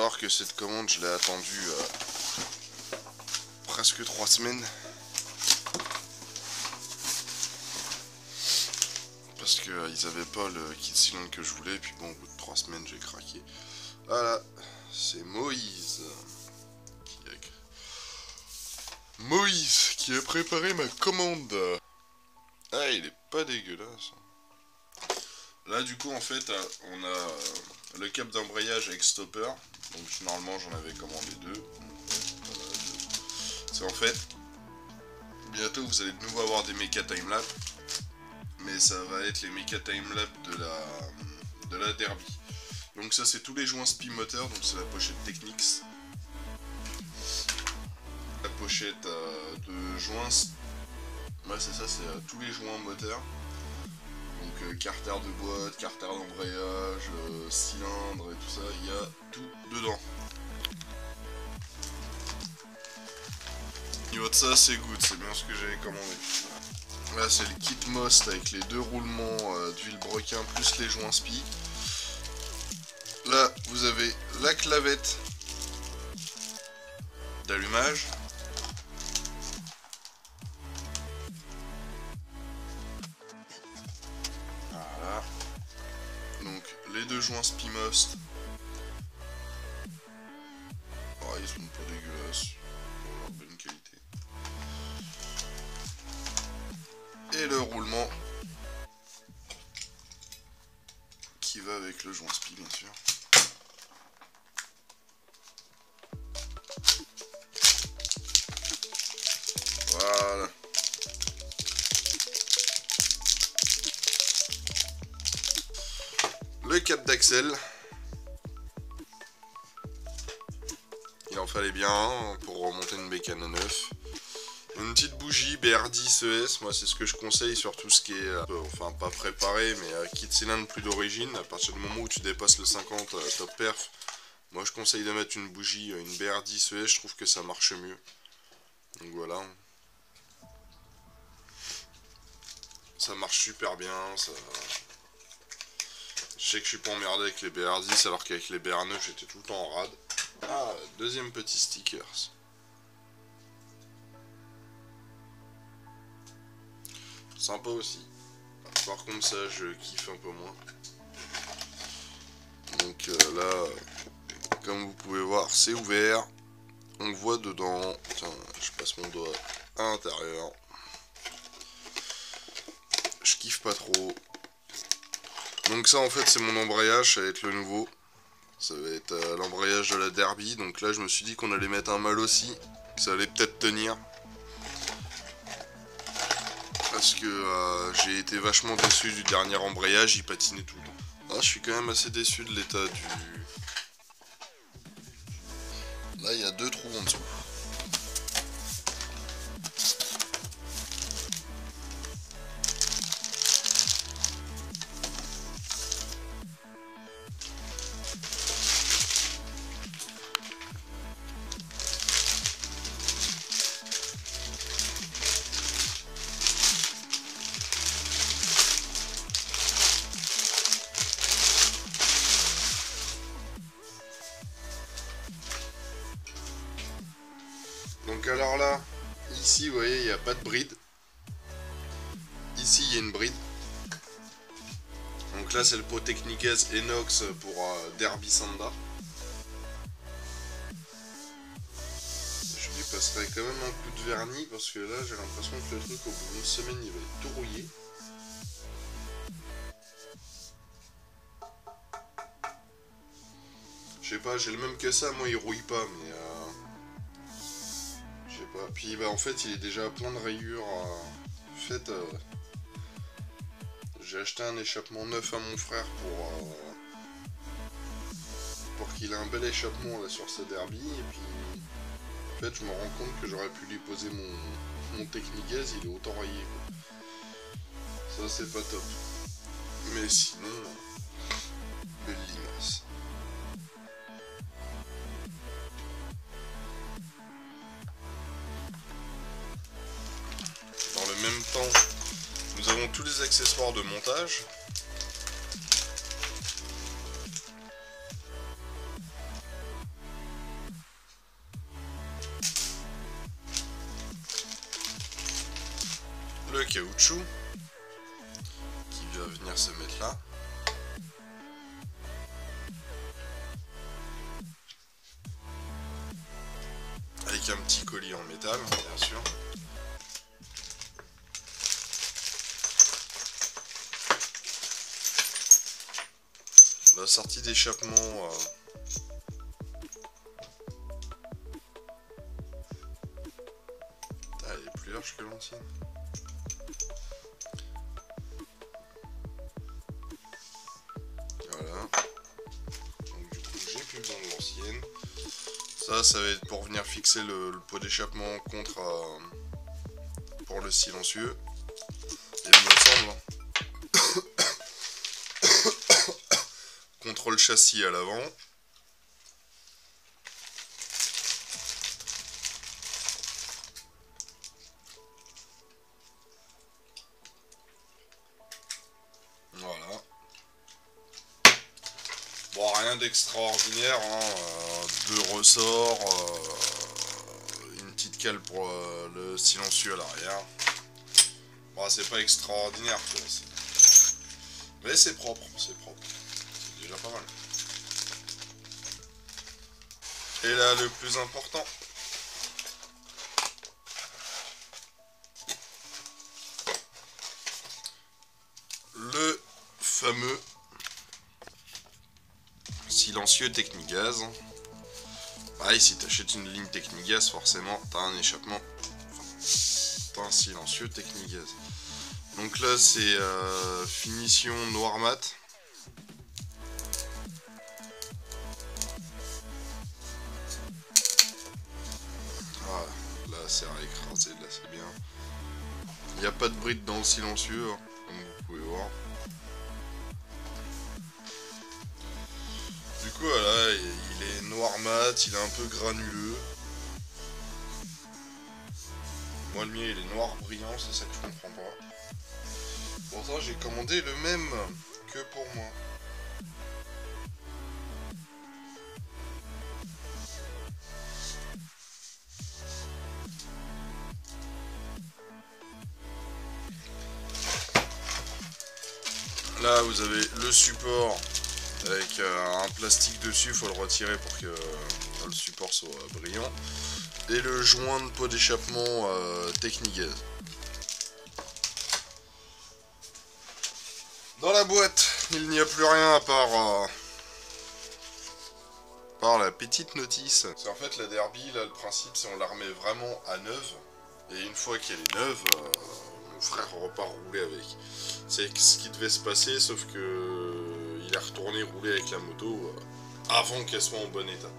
Alors que cette commande, je l'ai attendue presque 3 semaines. Parce qu'ils avaient pas le kit cylindre que je voulais. Et puis bon, au bout de 3 semaines, j'ai craqué. Voilà, c'est Moïse qui a préparé ma commande. Ah, il est pas dégueulasse. Là, du coup, en fait, on a le cap d'embrayage avec stopper. Donc, normalement, j'en avais commandé 2. C'est en fait, bientôt, vous allez de nouveau avoir des méca timelapse. Mais ça va être les méca timelapse de la Derby. Donc, ça, c'est tous les joints SPI moteur. Donc, c'est la pochette Technics. La pochette de joints. Ouais, c'est ça, c'est tous les joints moteurs. Donc carter de boîte, carter d'embrayage, cylindre et tout ça, il y a tout dedans. Au niveau de ça, c'est good, c'est bien ce que j'avais commandé. Là, c'est le kit Most avec les 2 roulements d'huile broquin plus les joints SPI. Là, vous avez la clavette d'allumage. Voilà. Donc, les 2 joints SPI Most. Oh, ils sont pas dégueulasses. Pour leur bonne qualité. Et le roulement qui va avec le joint SPI, bien sûr. Voilà. Le cap d'axel. Il en fallait bien un pour remonter une bécane à 9. Une petite bougie BR10 ES, moi c'est ce que je conseille sur tout ce qui est, enfin pas préparé, mais kit cylindre plus d'origine. À partir du moment où tu dépasses le 50 top perf, moi je conseille de mettre une bougie, une BR10 ES, je trouve que ça marche mieux. Donc voilà. Ça marche super bien, ça... Je sais que je suis pas emmerdé avec les BR10 alors qu'avec les BR9 j'étais tout le temps en rade. Ah, deuxième petit stickers. Sympa aussi. Par contre ça je kiffe un peu moins. Donc là, comme vous pouvez voir, c'est ouvert. On voit dedans. Tiens, je passe mon doigt à l'intérieur. Je kiffe pas trop. Donc ça en fait c'est mon embrayage, ça va être le nouveau. Ça va être l'embrayage de la Derby. Donc là je me suis dit qu'on allait mettre un mal aussi, que ça allait peut-être tenir. Parce que j'ai été vachement déçu du dernier embrayage, il patinait tout le temps. Là je suis quand même assez déçu de l'état du... Là il y a 2 trous en dessous. Donc alors là, ici vous voyez il n'y a pas de bride. Ici il y a une bride. Donc là c'est le pot Techniques Enox pour Derby Sanda. Je lui passerai quand même un coup de vernis parce que là j'ai l'impression que le truc au bout d'une semaine il va être tout rouillé. Je sais pas, j'ai le même que ça, moi il rouille pas mais je sais pas. Puis bah en fait il est déjà plein de rayures. En fait j'ai acheté un échappement neuf à mon frère pour qu'il ait un bel échappement là sur sa Derby. Et puis en fait je me rends compte que j'aurais pu lui poser mon Techniques, il est autant rayé quoi. Ça c'est pas top. Mais sinon, belle limace. Dans le même temps, nous avons tous les accessoires de montage. caoutchouc qui va venir se mettre là. Avec un petit collier en métal, bien sûr. La sortie d'échappement elle est plus large que l'ancienne. Voilà. Donc du coup j'ai plus besoin de l'ancienne. Ça va être pour venir fixer le pot d'échappement contre pour le silencieux. Et il me semble contre le châssis à l'avant. Voilà. Bon, rien d'extraordinaire, hein. Deux ressorts, une petite cale pour le silencieux à l'arrière. Bon, c'est pas extraordinaire, quoi. Mais c'est propre, c'est propre. C'est déjà pas mal. Et là, le plus important. Le fameux silencieux Technigaz. Pareil, si tu achètes une ligne Technigaz, forcément, tu as un échappement. Enfin, tu as un silencieux Technigaz. Donc là, c'est finition noir mat. Voilà, là, c'est à écraser, là, c'est bien. Il n'y a pas de bride dans le silencieux, hein, comme vous pouvez voir. Du coup, voilà, il est noir mat, il est un peu granuleux. Moi, le mien, il est noir brillant, c'est ça que je comprends pas. Pourtant, j'ai commandé le même que pour moi. Là, vous avez le support avec un plastique dessus, il faut le retirer pour que le support soit brillant. Et le joint de pot d'échappement Technigaz. Dans la boîte, il n'y a plus rien à part la petite notice. C'est en fait la Derby, là le principe c'est on la remet vraiment à neuve. Et une fois qu'elle est neuve, mon frère repart rouler avec. C'est ce qui devait se passer, sauf que il est retourné rouler avec la moto avant qu'elle soit en bon état.